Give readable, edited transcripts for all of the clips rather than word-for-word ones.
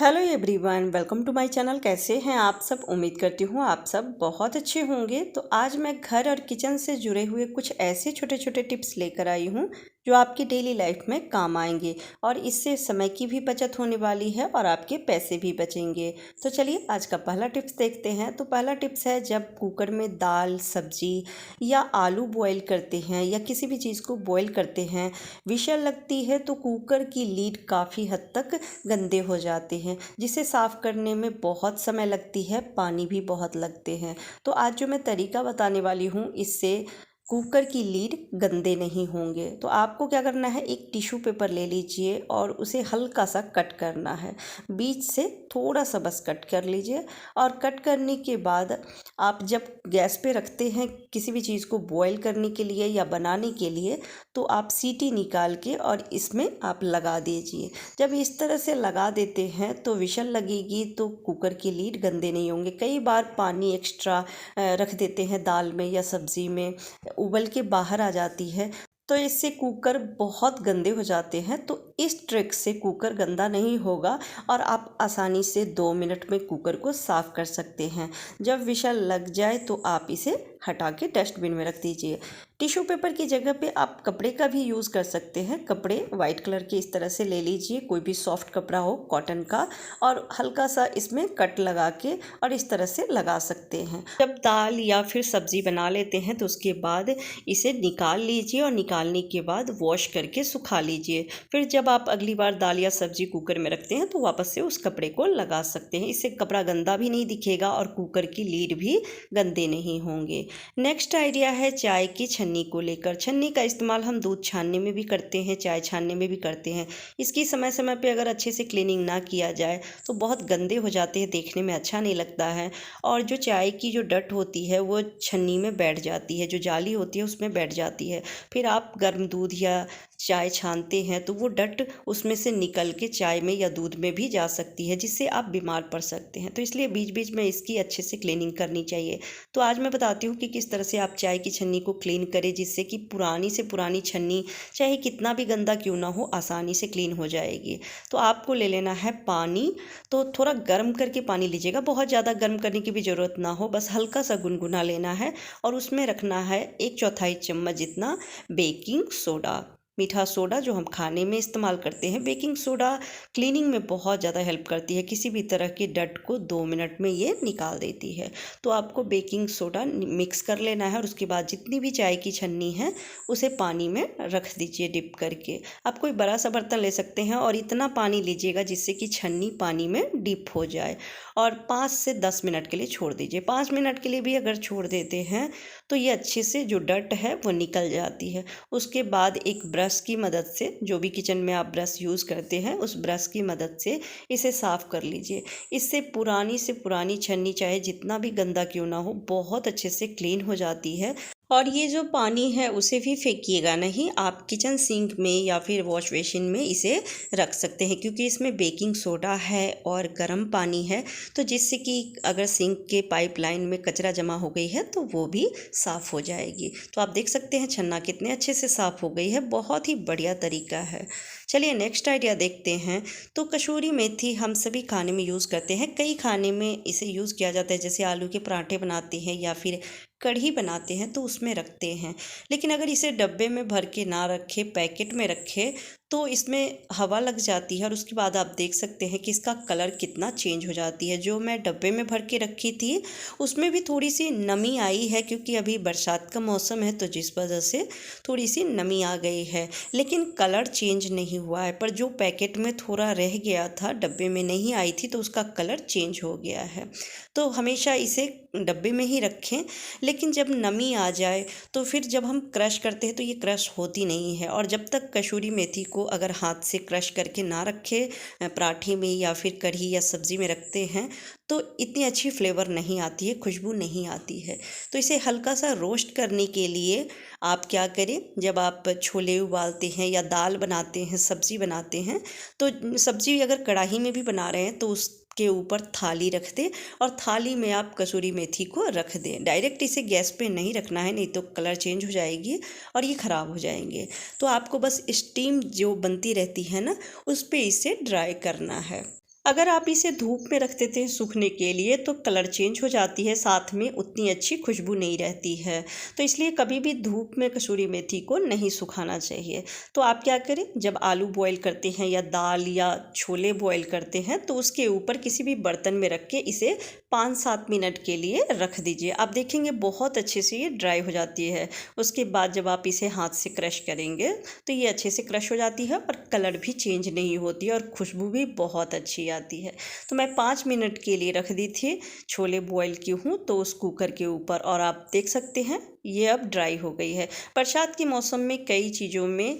Hello everyone, welcome to my channel. कैसे हैं आप सब? उम्मीद करती हूँ आप सब बहुत अच्छे होंगे। तो आज मैं घर और किचन से जुड़े हुए कुछ ऐसे छोटे छोटे टिप्स लेकर आई हूँ जो आपकी डेली लाइफ में काम आएंगे और इससे समय की भी बचत होने वाली है और आपके पैसे भी बचेंगे। तो चलिए आज का पहला टिप्स देखते हैं। तो पहला टिप्स है, जब कुकर में दाल, सब्जी या आलू बॉईल करते हैं या किसी भी चीज़ को बॉईल करते हैं, विशल लगती है तो कुकर की लीड काफ़ी हद तक गंदे हो जाते हैं, जिसे साफ़ करने में बहुत समय लगती है, पानी भी बहुत लगते हैं। तो आज जो मैं तरीका बताने वाली हूँ, इससे कुकर की लीड गंदे नहीं होंगे। तो आपको क्या करना है, एक टिश्यू पेपर ले लीजिए और उसे हल्का सा कट करना है, बीच से थोड़ा सा बस कट कर लीजिए। और कट करने के बाद आप जब गैस पे रखते हैं किसी भी चीज़ को बॉईल करने के लिए या बनाने के लिए, तो आप सीटी निकाल के और इसमें आप लगा दीजिए। जब इस तरह से लगा देते हैं तो विशल लगेगी तो कुकर की लीड गंदे नहीं होंगे। कई बार पानी एक्स्ट्रा रख देते हैं दाल में या सब्ज़ी में, उबल के बाहर आ जाती है, तो इससे कुकर बहुत गंदे हो जाते हैं। तो इस ट्रिक से कुकर गंदा नहीं होगा और आप आसानी से 2 मिनट में कुकर को साफ़ कर सकते हैं। जब विशल लग जाए तो आप इसे हटा के डस्टबिन में रख दीजिए। टिश्यू पेपर की जगह पे आप कपड़े का भी यूज़ कर सकते हैं। कपड़े वाइट कलर के इस तरह से ले लीजिए, कोई भी सॉफ्ट कपड़ा हो कॉटन का, और हल्का सा इसमें कट लगा के और इस तरह से लगा सकते हैं। जब दाल या फिर सब्ज़ी बना लेते हैं तो उसके बाद इसे निकाल लीजिए और निकालने के बाद वॉश करके सुखा लीजिए। फिर जब आप अगली बार दाल या सब्ज़ी कुकर में रखते हैं तो वापस से उस कपड़े को लगा सकते हैं। इससे कपड़ा गंदा भी नहीं दिखेगा और कुकर की लीड भी गंदे नहीं होंगे। नेक्स्ट आइडिया है चाय की छन्नी को लेकर। छन्नी का इस्तेमाल हम दूध छानने में भी करते हैं, चाय छानने में भी करते हैं। इसकी समय समय पे अगर अच्छे से क्लीनिंग ना किया जाए तो बहुत गंदे हो जाते हैं, देखने में अच्छा नहीं लगता है। और जो चाय की जो डट होती है वो छन्नी में बैठ जाती है, जो जाली होती है उसमें बैठ जाती है। फिर आप गर्म दूध या चाय छानते हैं तो वो डट उसमें से निकल के चाय में या दूध में भी जा सकती है, जिससे आप बीमार पड़ सकते हैं। तो इसलिए बीच बीच में इसकी अच्छे से क्लीनिंग करनी चाहिए। तो आज मैं बताती हूँ कि किस तरह से आप चाय की छन्नी को क्लीन करें, जिससे कि पुरानी से पुरानी छन्नी चाहे कितना भी गंदा क्यों ना हो आसानी से क्लीन हो जाएगी। तो आपको ले लेना है पानी। तो थोड़ा गर्म करके पानी लीजिएगा, बहुत ज़्यादा गर्म करने की भी ज़रूरत ना हो, बस हल्का सा गुनगुना लेना है। और उसमें रखना है 1/4 चम्मच जितना बेकिंग सोडा, मीठा सोडा जो हम खाने में इस्तेमाल करते हैं। बेकिंग सोडा क्लीनिंग में बहुत ज़्यादा हेल्प करती है, किसी भी तरह की डट को 2 मिनट में ये निकाल देती है। तो आपको बेकिंग सोडा मिक्स कर लेना है और उसके बाद जितनी भी चाय की छन्नी है उसे पानी में रख दीजिए डिप करके। आप कोई बड़ा सा बर्तन ले सकते हैं और इतना पानी लीजिएगा जिससे कि छन्नी पानी में डिप हो जाए, और 5 से 10 मिनट के लिए छोड़ दीजिए। 5 मिनट के लिए भी अगर छोड़ देते हैं तो ये अच्छे से जो डट है वो निकल जाती है। उसके बाद एक ब्रश की मदद से, जो भी किचन में आप ब्रश यूज़ करते हैं उस ब्रश की मदद से इसे साफ़ कर लीजिए। इससे पुरानी से पुरानी छन्नी चाहे जितना भी गंदा क्यों ना हो बहुत अच्छे से क्लीन हो जाती है। और ये जो पानी है उसे भी फेंकिएगा नहीं, आप किचन सिंक में या फिर वॉश बेसिन में इसे रख सकते हैं, क्योंकि इसमें बेकिंग सोडा है और गर्म पानी है, तो जिससे कि अगर सिंक के पाइपलाइन में कचरा जमा हो गई है तो वो भी साफ़ हो जाएगी। तो आप देख सकते हैं छन्ना कितने अच्छे से साफ़ हो गई है, बहुत ही बढ़िया तरीका है। चलिए नेक्स्ट आइडिया देखते हैं। तो कसूरी मेथी हम सभी खाने में यूज़ करते हैं, कई खाने में इसे यूज़ किया जाता है, जैसे आलू के पराठे बनाते हैं या फिर कढ़ी बनाते हैं तो उसमें रखते हैं। लेकिन अगर इसे डब्बे में भर के ना रखे, पैकेट में रखे, तो इसमें हवा लग जाती है और उसके बाद आप देख सकते हैं कि इसका कलर कितना चेंज हो जाती है। जो मैं डब्बे में भर के रखी थी उसमें भी थोड़ी सी नमी आई है, क्योंकि अभी बरसात का मौसम है तो जिस वजह से थोड़ी सी नमी आ गई है, लेकिन कलर चेंज नहीं हुआ है। पर जो पैकेट में थोड़ा रह गया था, डब्बे में नहीं आई थी, तो उसका कलर चेंज हो गया है। तो हमेशा इसे डब्बे में ही रखें, लेकिन जब नमी आ जाए तो फिर जब हम क्रश करते हैं तो ये क्रश होती नहीं है। और जब तक कसूरी मेथी को अगर हाथ से क्रश करके ना रखे, पराठे में या फिर कढ़ी या सब्ज़ी में रखते हैं, तो इतनी अच्छी फ्लेवर नहीं आती है, खुशबू नहीं आती है। तो इसे हल्का सा रोस्ट करने के लिए आप क्या करें, जब आप छोले उबालते हैं या दाल बनाते हैं, सब्ज़ी बनाते हैं, तो सब्ज़ी अगर कढ़ाई में भी बना रहे हैं तो उसके ऊपर थाली रख दें और थाली में आप कसूरी मेथी को रख दें। डायरेक्ट इसे गैस पे नहीं रखना है, नहीं तो कलर चेंज हो जाएगी और ये ख़राब हो जाएंगे। तो आपको बस स्टीम जो बनती रहती है ना, उस पे इसे ड्राई करना है। अगर आप इसे धूप में रख देते हैं सूखने के लिए तो कलर चेंज हो जाती है, साथ में उतनी अच्छी खुशबू नहीं रहती है। तो इसलिए कभी भी धूप में कसूरी मेथी को नहीं सुखाना चाहिए। तो आप क्या करें, जब आलू बॉईल करते हैं या दाल या छोले बॉईल करते हैं तो उसके ऊपर किसी भी बर्तन में रख के इसे 5-7 मिनट के लिए रख दीजिए। आप देखेंगे बहुत अच्छे से ये ड्राई हो जाती है। उसके बाद जब आप इसे हाथ से क्रश करेंगे तो ये अच्छे से क्रश हो जाती है और कलर भी चेंज नहीं होती है और खुशबू भी बहुत अच्छी आती है। तो मैं 5 मिनट के लिए रख दी थी, छोले बॉईल की हूँ तो उस कुकर के ऊपर, और आप देख सकते हैं ये अब ड्राई हो गई है। बरसात के मौसम में कई चीज़ों में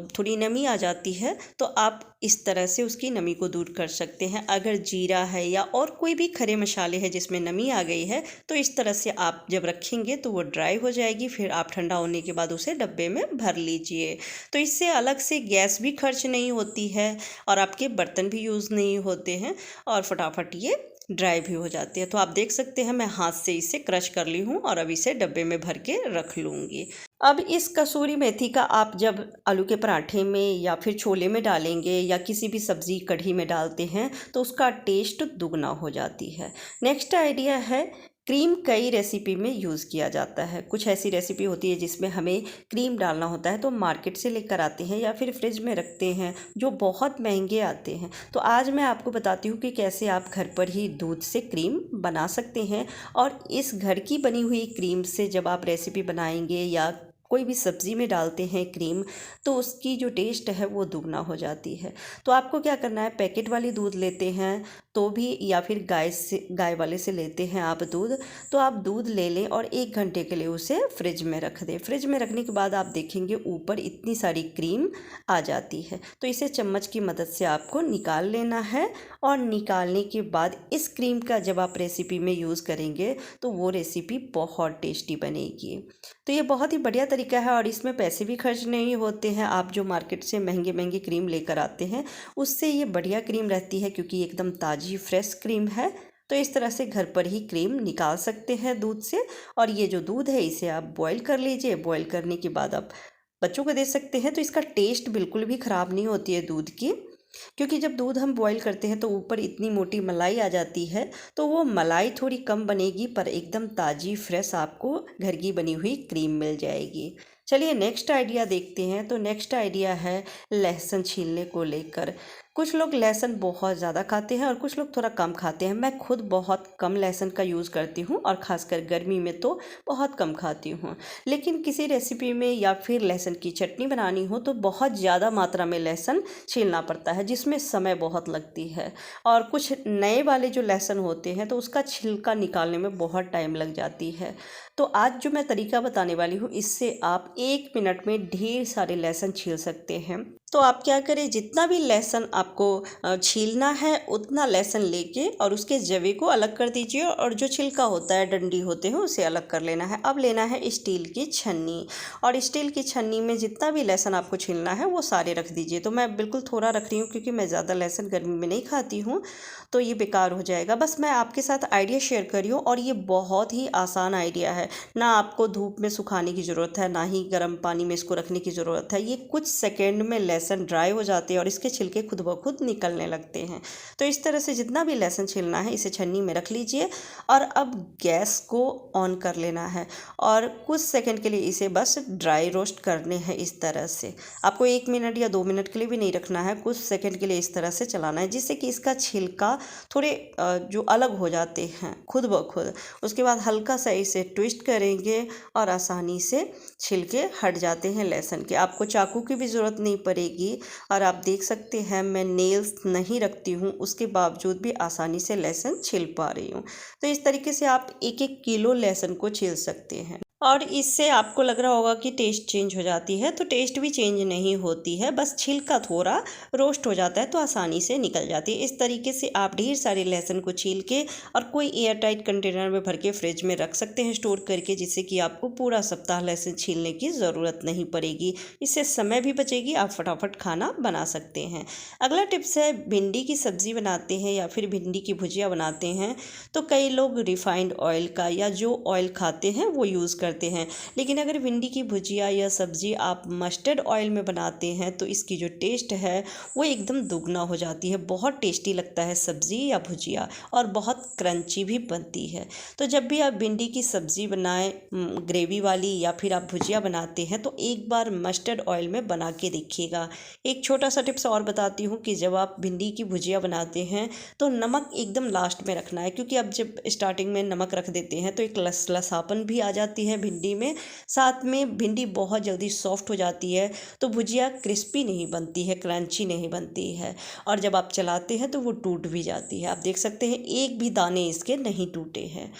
थोड़ी नमी आ जाती है, तो आप इस तरह से उसकी नमी को दूर कर सकते हैं। अगर जीरा है या और कोई भी खड़े मसाले हैं जिसमें नमी आ गई है तो इस तरह से आप जब रखेंगे तो वो ड्राई हो जाएगी। फिर आप ठंडा होने के बाद उसे डब्बे में भर लीजिए। तो इससे अलग से गैस भी खर्च नहीं होती है और आपके बर्तन भी यूज़ नहीं होते हैं और फटाफट ये ड्राई भी हो जाती है। तो आप देख सकते हैं मैं हाथ से इसे क्रश कर ली हूँ और अब इसे डब्बे में भर के रख लूँगी। अब इस कसूरी मेथी का आप जब आलू के पराठे में या फिर छोले में डालेंगे या किसी भी सब्ज़ी कढ़ी में डालते हैं तो उसका टेस्ट दुगना हो जाती है। नेक्स्ट आइडिया है, क्रीम कई रेसिपी में यूज़ किया जाता है। कुछ ऐसी रेसिपी होती है जिसमें हमें क्रीम डालना होता है तो मार्केट से लेकर आते हैं या फिर फ्रिज में रखते हैं जो बहुत महंगे आते हैं। तो आज मैं आपको बताती हूँ कि कैसे आप घर पर ही दूध से क्रीम बना सकते हैं। और इस घर की बनी हुई क्रीम से जब आप रेसिपी बनाएंगे या कोई भी सब्ज़ी में डालते हैं क्रीम तो उसकी जो टेस्ट है वो दुगना हो जाती है। तो आपको क्या करना है, पैकेट वाली दूध लेते हैं तो भी या फिर गाय वाले से लेते हैं आप दूध, तो आप दूध ले लें और 1 घंटे के लिए उसे फ्रिज में रख दें। फ्रिज में रखने के बाद आप देखेंगे ऊपर इतनी सारी क्रीम आ जाती है। तो इसे चम्मच की मदद से आपको निकाल लेना है और निकालने के बाद इस क्रीम का जब आप रेसिपी में यूज़ करेंगे तो वो रेसिपी बहुत टेस्टी बनेगी। तो ये बहुत ही बढ़िया तरीका है और इसमें पैसे भी खर्च नहीं होते हैं। आप जो मार्केट से महंगे महंगे क्रीम लेकर आते हैं उससे ये बढ़िया क्रीम रहती है क्योंकि एकदम ताज़ी फ्रेश क्रीम है। तो इस तरह से घर पर ही क्रीम निकाल सकते हैं दूध से। और ये जो दूध है इसे आप बॉईल कर लीजिए। बॉईल करने के बाद आप बच्चों को दे सकते हैं। तो इसका टेस्ट बिल्कुल भी ख़राब नहीं होती है दूध की, क्योंकि जब दूध हम बॉईल करते हैं तो ऊपर इतनी मोटी मलाई आ जाती है तो वो मलाई थोड़ी कम बनेगी पर एकदम ताज़ी फ्रेश आपको घर की बनी हुई क्रीम मिल जाएगी। चलिए नेक्स्ट आइडिया देखते हैं। तो नेक्स्ट आइडिया है लहसुन छीलने को लेकर। कुछ लोग लहसुन बहुत ज़्यादा खाते हैं और कुछ लोग थोड़ा कम खाते हैं। मैं खुद बहुत कम लहसुन का यूज़ करती हूँ और ख़ासकर गर्मी में तो बहुत कम खाती हूँ। लेकिन किसी रेसिपी में या फिर लहसुन की चटनी बनानी हो तो बहुत ज़्यादा मात्रा में लहसुन छीलना पड़ता है जिसमें समय बहुत लगती है। और कुछ नए वाले जो लहसुन होते हैं तो उसका छिलका निकालने में बहुत टाइम लग जाती है। तो आज जो मैं तरीका बताने वाली हूँ इससे आप 1 मिनट में ढेर सारे लहसुन छील सकते हैं। तो आप क्या करें, जितना भी लहसुन आपको छीलना है उतना लहसुन लेके और उसके जवे को अलग कर दीजिए और जो छिलका होता है, डंडी होते हैं, उसे अलग कर लेना है। अब लेना है स्टील की छन्नी और स्टील की छन्नी में जितना भी लहसुन आपको छीलना है वो सारे रख दीजिए। तो मैं बिल्कुल थोड़ा रख रही हूँ क्योंकि मैं ज़्यादा लहसुन गर्मी में नहीं खाती हूँ तो ये बेकार हो जाएगा। बस मैं आपके साथ आइडिया शेयर कर रही हूँ और ये बहुत ही आसान आइडिया है। ना आपको धूप में सुखाने की ज़रूरत है, ना ही गर्म पानी में इसको रखने की ज़रूरत है। ये कुछ सेकेंड में लहसुन ड्राई हो जाते हैं और इसके छिलके खुद ब खुद निकलने लगते हैं। तो इस तरह से जितना भी लहसुन छीलना है इसे छन्नी में रख लीजिए और अब गैस को ऑन कर लेना है और कुछ सेकंड के लिए इसे बस ड्राई रोस्ट करने हैं। इस तरह से आपको 1 मिनट या 2 मिनट के लिए भी नहीं रखना है, कुछ सेकंड के लिए इस तरह से चलाना है जिससे कि इसका छिलका थोड़े जो अलग हो जाते हैं खुद ब खुद। उसके बाद हल्का सा इसे ट्विस्ट करेंगे और आसानी से छिलके हट जाते हैं लहसुन के। आपको चाकू की भी ज़रूरत नहीं पड़ेगी। और आप देख सकते हैं मैं नेल्स नहीं रखती हूँ, उसके बावजूद भी आसानी से लहसुन छील पा रही हूँ। तो इस तरीके से आप 1-1 किलो लहसुन को छील सकते हैं। और इससे आपको लग रहा होगा कि टेस्ट चेंज हो जाती है, तो टेस्ट भी चेंज नहीं होती है, बस छिलका थोड़ा रोस्ट हो जाता है तो आसानी से निकल जाती है। इस तरीके से आप ढेर सारे लहसुन को छील के और कोई एयर टाइट कंटेनर में भर के फ्रिज में रख सकते हैं स्टोर करके, जिससे कि आपको पूरा सप्ताह लहसुन छीलने की ज़रूरत नहीं पड़ेगी। इससे समय भी बचेगी, आप फटाफट खाना बना सकते हैं। अगला टिप्स है, भिंडी की सब्ज़ी बनाते हैं या फिर भिंडी की भुजिया बनाते हैं तो कई लोग रिफाइंड ऑयल का या जो ऑयल खाते हैं वो यूज़ करते हैं। लेकिन अगर भिंडी की भुजिया या सब्ज़ी आप मस्टर्ड ऑयल में बनाते हैं तो इसकी जो टेस्ट है वो एकदम दुगना हो जाती है। बहुत टेस्टी लगता है सब्ज़ी या भुजिया, और बहुत क्रंची भी बनती है। तो जब भी आप भिंडी की सब्ज़ी बनाएं ग्रेवी वाली या फिर आप भुजिया बनाते हैं तो एक बार मस्टर्ड ऑयल में बना के देखिएगा। एक छोटा सा टिप्स और बताती हूँ कि जब आप भिंडी की भुजिया बनाते हैं तो नमक एकदम लास्ट में रखना है, क्योंकि अब जब स्टार्टिंग में नमक रख देते हैं तो एक लसलसापन भी आ जाती है भिंडी में, साथ में भिंडी बहुत जल्दी सॉफ्ट हो जाती है, तो भुजिया क्रिस्पी नहीं बनती है, क्रंची नहीं बनती है, और जब आप चलाते हैं तो वो टूट भी जाती है। आप देख सकते हैं एक भी दाने इसके नहीं टूटे हैं।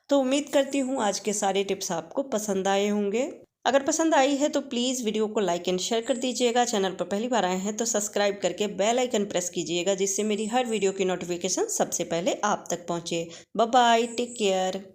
तो उम्मीद करती हूँ आज के सारे टिप्स आपको पसंद आए होंगे। अगर पसंद आई है तो प्लीज़ वीडियो को लाइक एंड शेयर कर दीजिएगा। चैनल पर पहली बार आए हैं तो सब्सक्राइब करके बेल आइकन प्रेस कीजिएगा, जिससे मेरी हर वीडियो की नोटिफिकेशन सबसे पहले आप तक पहुँचे। Bye bye, take care.